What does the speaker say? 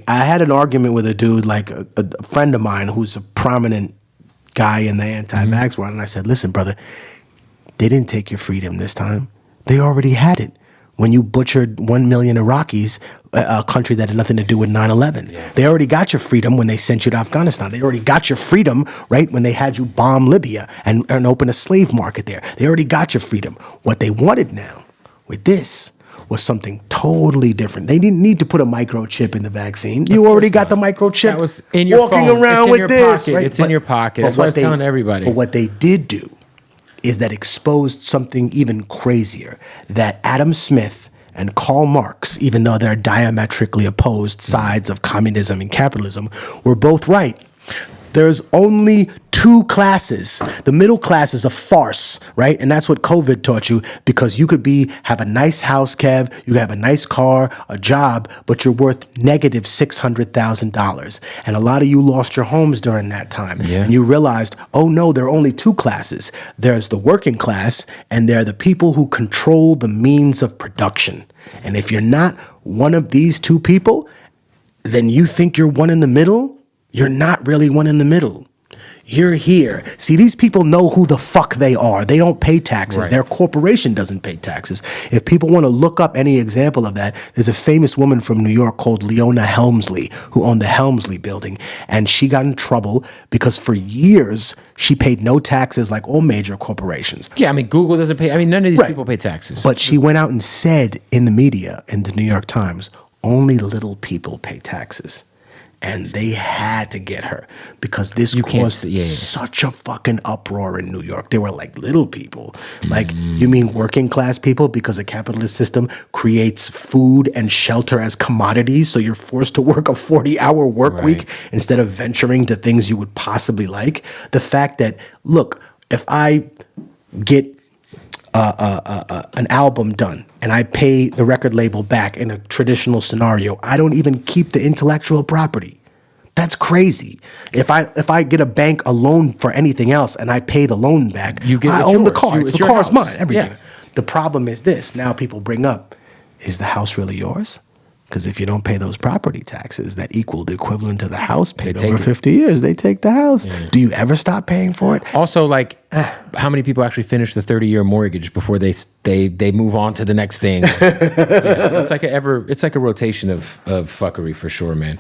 I had an argument with a dude, like a friend of mine who's a prominent guy in the anti-vax world, and I said, listen, brother, they didn't take your freedom this time. They already had it. When you butchered 1 million Iraqis, a country that had nothing to do with 9/11. Yeah. They already got your freedom when they sent you to Afghanistan. They already got your freedom, right, when they had you bomb Libya and open a slave market there. They already got your freedom. What they wanted now with this was something totally different. They didn't need to put a microchip in the vaccine. You already got the microchip. That was in your walking phone. around with this. Right? It's in your pocket. That's what I was telling everybody. But what they did do is that exposed something even crazier, that Adam Smith and Karl Marx, even though they're diametrically opposed sides of communism and capitalism, were both right. There's only two classes. The middle class is a farce, right? And that's what COVID taught you, because you could have a nice house, Kev, you have a nice car, a job, but you're worth negative $600,000. And a lot of you lost your homes during that time. Yeah. And you realized, oh no, there are only two classes. There's the working class, and there are the people who control the means of production. And if you're not one of these two people, then you think you're one in the middle. You're not really one in the middle. You're here. See, these people know who the fuck they are. They don't pay taxes. Right. Their corporation doesn't pay taxes. If people want to look up any example of that, there's a famous woman from New York called Leona Helmsley, who owned the Helmsley building. And she got in trouble because for years, she paid no taxes like all major corporations. Yeah, I mean, Google doesn't pay. I mean, none of these people pay taxes. But she went out and said in the media, in the New York Times, only little people pay taxes. And they had to get her because this caused such a fucking uproar in New York. They were like, little people. Like, you mean working class people? Because a capitalist system creates food and shelter as commodities, so you're forced to work a 40-hour work week instead of venturing to things you would possibly like. The fact that, look, if I get an album done and I pay the record label back in a traditional scenario, I don't even keep the intellectual property. That's crazy. If I get a loan for anything else and I pay the loan back, I own the car. The car's mine, everything. Yeah. The problem is this. Now people bring up, is the house really yours? Because if you don't pay those property taxes that equal the equivalent to the house paid over 50 years, they take the house. Yeah. Do you ever stop paying for it? Also, like, how many people actually finish the 30-year mortgage before they move on to the next thing? It's like a rotation of fuckery for sure, man.